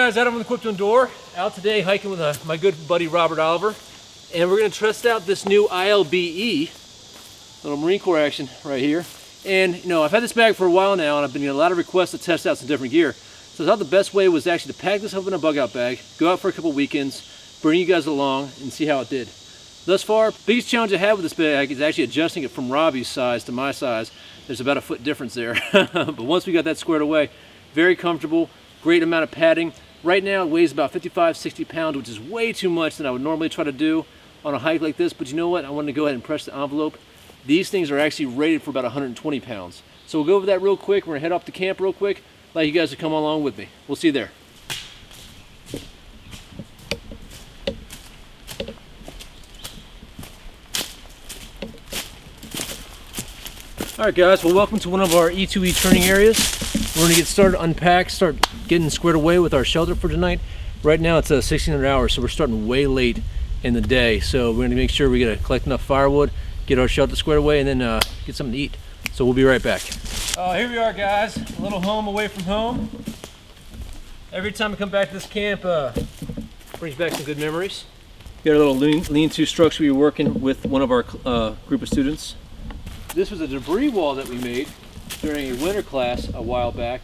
guys, Adam with Equip to Endure, out today hiking with my good buddy Robert Oliver, and we're going to test out this new ILBE, little Marine Corps action right here. And you know, I've had this bag for a while now, and I've been getting a lot of requests to test out some different gear. So I thought the best way was actually to pack this up in a bug out bag, go out for a couple weekends, bring you guys along, and see how it did. Thus far, biggest challenge I had with this bag is actually adjusting it from Robbie's size to my size. There's about a foot difference there. But once we got that squared away, very comfortable, great amount of padding. Right now it weighs about 55, 60 pounds, which is way too much than I would normally try to do on a hike like this. But you know what? I wanted to go ahead and press the envelope. These things are actually rated for about 120 pounds. So we'll go over that real quick. We're gonna head off to camp real quick. I'd like you guys to come along with me. We'll see you there. All right guys, well welcome to one of our E2E training areas. We're gonna get started, unpack, start getting squared away with our shelter for tonight. Right now it's 1600 hours, so we're starting way late in the day. So we're gonna make sure we collect enough firewood, get our shelter squared away, and then get something to eat. So we'll be right back. Here we are guys, a little home away from home. Every time I come back to this camp, brings back some good memories. We got a little lean-to structure we were working with one of our group of students. This was a debris wall that we made during a winter class a while back,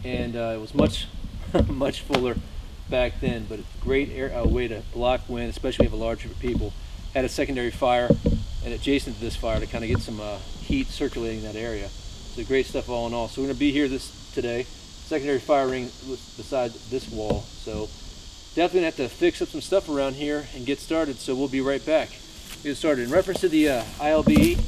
and it was much much fuller back then, but it's a great way to block wind, especially if you have a large group of people. Had a secondary fire and adjacent to this fire to kind of get some heat circulating that area. So great stuff all in all. So we're going to be here today. Secondary fire ring beside this wall, so definitely gonna have to fix up some stuff around here and get started. So we'll be right back. Get started. In reference to the ILBE,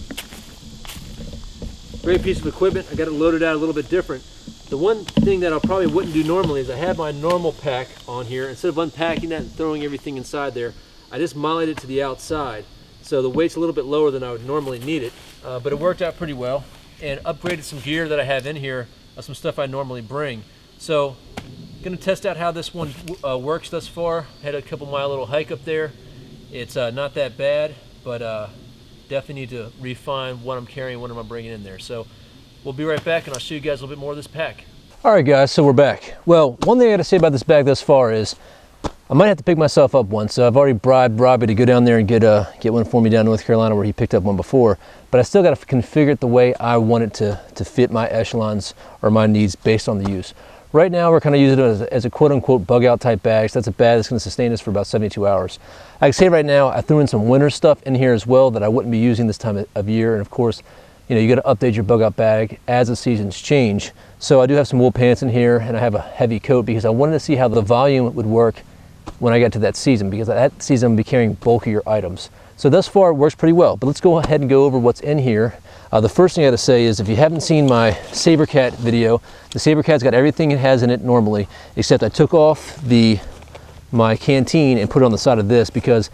great piece of equipment. I got it loaded out a little bit different. The one thing that I probably wouldn't do normally is I have my normal pack on here. Instead of unpacking that and throwing everything inside there, I just mollied it to the outside. So the weight's a little bit lower than I would normally need it, but it worked out pretty well. And upgraded some gear that I have in here, some stuff I normally bring. So gonna test out how this one works thus far. Had a couple mile little hike up there. It's not that bad, but definitely need to refine what I'm carrying, what am I bringing in there. So we'll be right back and I'll show you guys a little bit more of this pack. All right guys, so we're back. Well, one thing I gotta say about this bag thus far is I might have to pick myself up one. So I've already bribed Robbie to go down there and get one for me down in North Carolina where he picked up one before. But I still gotta configure it the way I want it to fit my echelons or my needs based on the use. Right now we're kind of using it as a quote unquote bug out type bag. So that's a bag that's gonna sustain us for about 72 hours. I can say right now, I threw in some winter stuff in here as well that I wouldn't be using this time of year. And of course, you know, you got to update your bug out bag as the seasons change. So I do have some wool pants in here and I have a heavy coat because I wanted to see how the volume would work when I get to that season, because that season I'm gonna be carrying bulkier items. So thus far it works pretty well, but let's go ahead and go over what's in here. The first thing I gotta say is if you haven't seen my Sabercat video, the Sabercat's got everything it has in it normally, except I took off my canteen and put it on the side of this because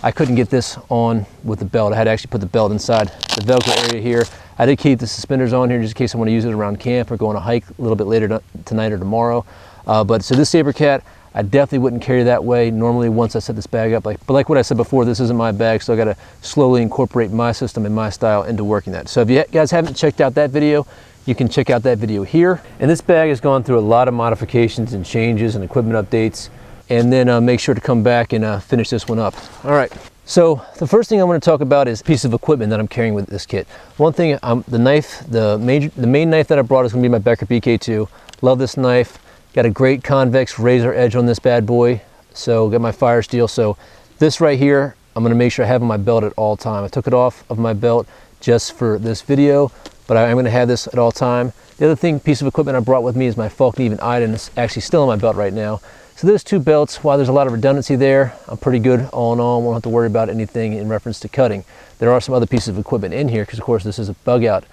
I couldn't get this on with the belt. I had to actually put the belt inside the Velcro area here. I did keep the suspenders on here just in case I want to use it around camp or go on a hike a little bit later tonight or tomorrow. But so this Sabercat, I definitely wouldn't carry that way normally once I set this bag up. But like what I said before, this isn't my bag, so I got to slowly incorporate my system and my style into working that. So if you guys haven't checked out that video, you can check out that video here. And this bag has gone through a lot of modifications and changes and equipment updates. And then make sure to come back and finish this one up. All right, so the first thing I want to talk about is a piece of equipment that I'm carrying with this kit. One thing, the main knife that I brought is going to be my Becker BK2. Love this knife. Got a great convex razor edge on this bad boy. So got my fire steel. So this right here, I'm going to make sure I have on my belt at all time. I took it off of my belt just for this video, but I'm going to have this at all time. The other piece of equipment I brought with me is my Falcon Even Iden. It's actually still on my belt right now. So those two belts, while there's a lot of redundancy there, I'm pretty good all in all. Won't have to worry about anything in reference to cutting. There are some other pieces of equipment in here because of course this is a bug out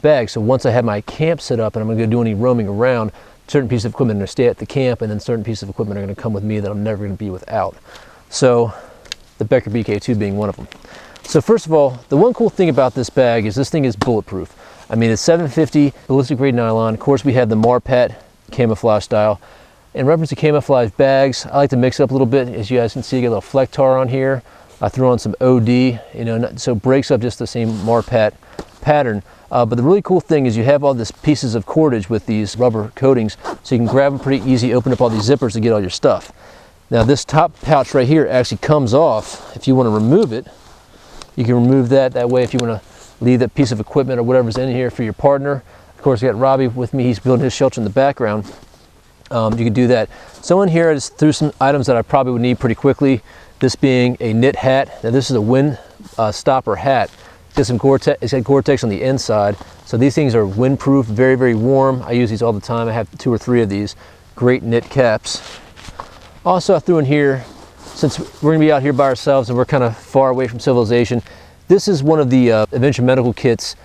bag. So once I have my camp set up and I'm gonna go do any roaming around, certain pieces of equipment are gonna stay at the camp and then certain pieces of equipment are gonna come with me that I'm never gonna be without. So the Becker BK2 being one of them. So first of all, the one cool thing about this bag is this thing is bulletproof. I mean, it's 750 ballistic grade nylon. Of course, we have the Marpat camouflage style. In reference to camouflage bags, I like to mix it up a little bit. As you guys can see, I got a little Flectar on here. I threw on some OD, you know, so it breaks up just the same Marpat pattern. But the really cool thing is you have all these pieces of cordage with these rubber coatings, so you can grab them pretty easy, open up all these zippers to get all your stuff. Now this top pouch right here actually comes off. If you want to remove it, you can remove that. That way if you want to leave that piece of equipment or whatever's in here for your partner. Of course, I got Robbie with me. He's building his shelter in the background. You can do that. So in here I just threw some items that I probably would need pretty quickly. This being a knit hat. Now this is a wind stopper hat. It's got Gore-Tex on the inside. So these things are windproof, very, very warm. I use these all the time. I have 2 or 3 of these. Great knit caps. Also I threw in here, since we're gonna be out here by ourselves and we're kind of far away from civilization, this is one of the Adventure Medical Kit's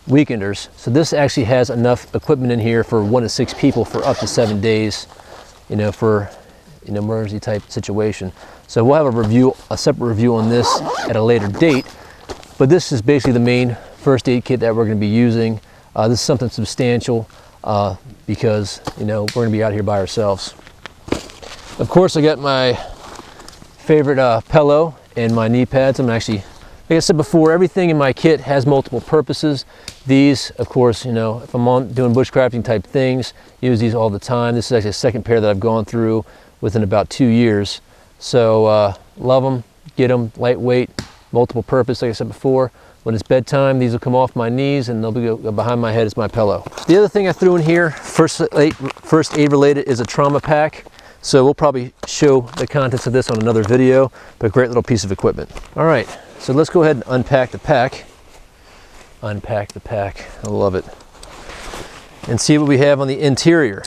weekenders. So this actually has enough equipment in here for 1 to 6 people for up to 7 days, you know, for an emergency type situation. So we'll have a separate review on this at a later date. But this is basically the main first aid kit that we're going to be using. This is something substantial because, you know, we're going to be out here by ourselves. Of course, I got my favorite pillow and my knee pads. I'm actually, like I said before, everything in my kit has multiple purposes. These, of course, you know, if I'm doing bushcrafting type things, use these all the time. This is actually a second pair that I've gone through within about 2 years. So love them, get them, lightweight, multiple purpose, like I said before. When it's bedtime, these will come off my knees and they'll be behind my head as my pillow. The other thing I threw in here, first aid related, is a trauma pack. So we'll probably show the contents of this on another video, but great little piece of equipment. All right, so let's go ahead and unpack the pack. Unpack the pack, I love it. And see what we have on the interior.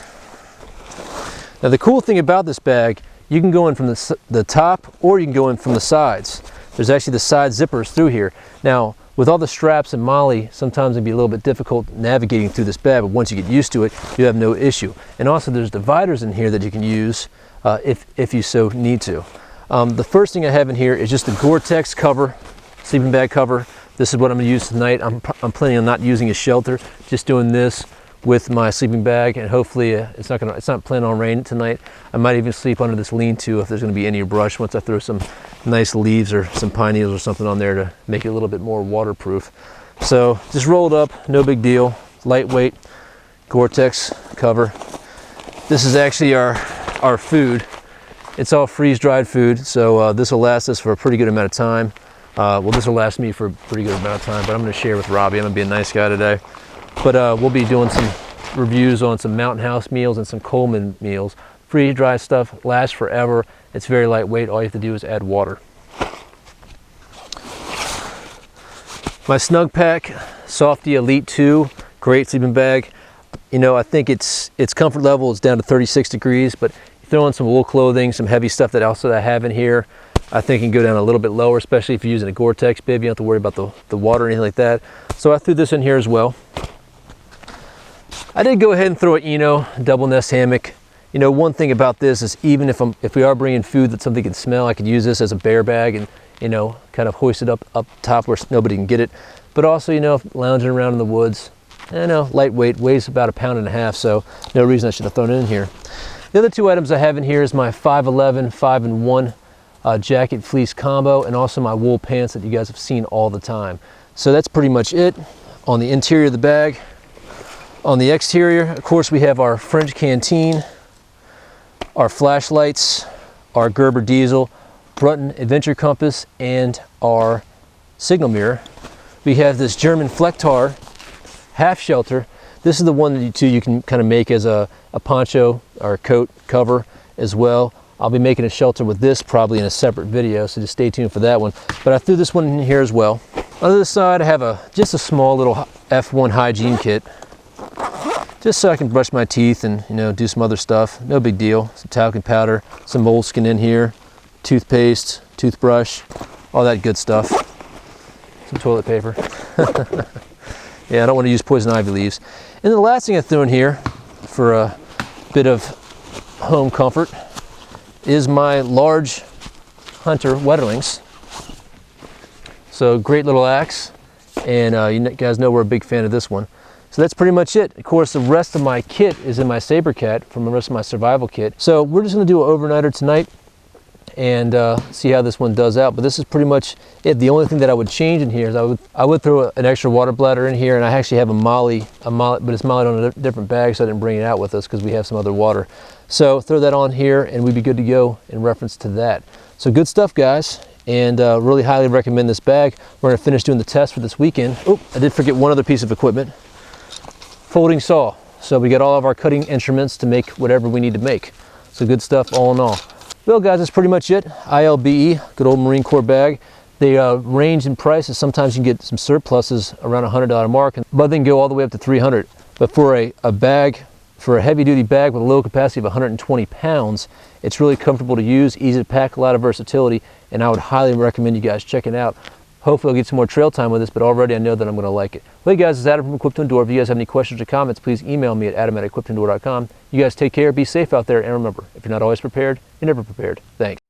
Now the cool thing about this bag, you can go in from the top or you can go in from the sides. There's actually the side zippers through here. Now, with all the straps and molly, sometimes it'd be a little bit difficult navigating through this bag, but once you get used to it, you have no issue. And also there's dividers in here that you can use if you so need to. The first thing I have in here is just the Gore-Tex cover, sleeping bag cover. This is what I'm gonna use tonight. I'm planning on not using a shelter, just doing this with my sleeping bag, and hopefully it's not planning on raining tonight. I might even sleep under this lean-to if there's going to be any brush once I throw some nice leaves or some pine needles or something on there to make it a little bit more waterproof. So just roll it up, no big deal, lightweight Gore-Tex cover. This is actually our food. It's all freeze-dried food, so this will last us for a pretty good amount of time. Well, this will last me for a pretty good amount of time, but I'm going to share with Robbie. I'm going to be a nice guy today. But we'll be doing some reviews on some Mountain House meals and some Coleman meals. Freeze-dried stuff lasts forever. It's very lightweight. All you have to do is add water. My Snug Pack Softy Elite 2, great sleeping bag. You know, I think its comfort level is down to 36 degrees, but you throw in some wool clothing, some heavy stuff that I have in here, I think it can go down a little bit lower, especially if you're using a Gore-Tex bib. You don't have to worry about the water or anything like that. So I threw this in here as well. I did go ahead and throw an Eno double nest hammock. You know, one thing about this is even if we are bringing food that something can smell, I could use this as a bear bag and, you know, kind of hoist it up top where nobody can get it. But also, you know, lounging around in the woods, I know, lightweight, weighs about 1.5 pounds, so no reason I should have thrown it in here. The other two items I have in here is my 511 5-in-1 jacket fleece combo, and also my wool pants that you guys have seen all the time. So that's pretty much it on the interior of the bag. On the exterior, of course, we have our French canteen, our flashlights, our Gerber diesel, Brunton adventure compass, and our signal mirror. We have this German Flecktar half shelter. This is the one that you can kind of make as a poncho or a coat cover as well. I'll be making a shelter with this probably in a separate video, so just stay tuned for that one. But I threw this one in here as well. On the other side, I have just a small little F1 hygiene kit, just so I can brush my teeth and, you know, do some other stuff. No big deal. Some talcum powder, some moleskin in here, toothpaste, toothbrush, all that good stuff. Some toilet paper. Yeah, I don't want to use poison ivy leaves. And the last thing I threw in here for a bit of home comfort is my large Hunter Wetterlings. So great little axe, and you guys know we're a big fan of this one. So that's pretty much it. Of course, the rest of my kit is in my Saber Cat from the rest of my survival kit. So we're just gonna do an overnighter tonight. and see how this one does out. But this is pretty much it. The only thing that I would change in here is I would throw an extra water bladder in here, and I actually have a molly, but it's mollied on a different bag, so I didn't bring it out with us because we have some other water. So throw that on here and we'd be good to go in reference to that. So good stuff, guys, and really highly recommend this bag. We're gonna finish doing the test for this weekend. Oh, I did forget one other piece of equipment. Folding saw. So we got all of our cutting instruments to make whatever we need to make. So good stuff all in all. Well, guys, that's pretty much it. ILBE, good old Marine Corps bag. They range in prices. Sometimes you can get some surpluses around $100 mark, but they can go all the way up to $300. But for a bag, for a heavy-duty bag with a low capacity of 120 pounds, it's really comfortable to use, easy to pack, a lot of versatility, and I would highly recommend you guys check it out. Hopefully I'll get some more trail time with this, but already I know that I'm going to like it. Well, hey guys, it's Adam from Equip to Endure. If you guys have any questions or comments, please email me at adam@equiptoendure.com. You guys take care, be safe out there, and remember, if you're not always prepared, you're never prepared. Thanks.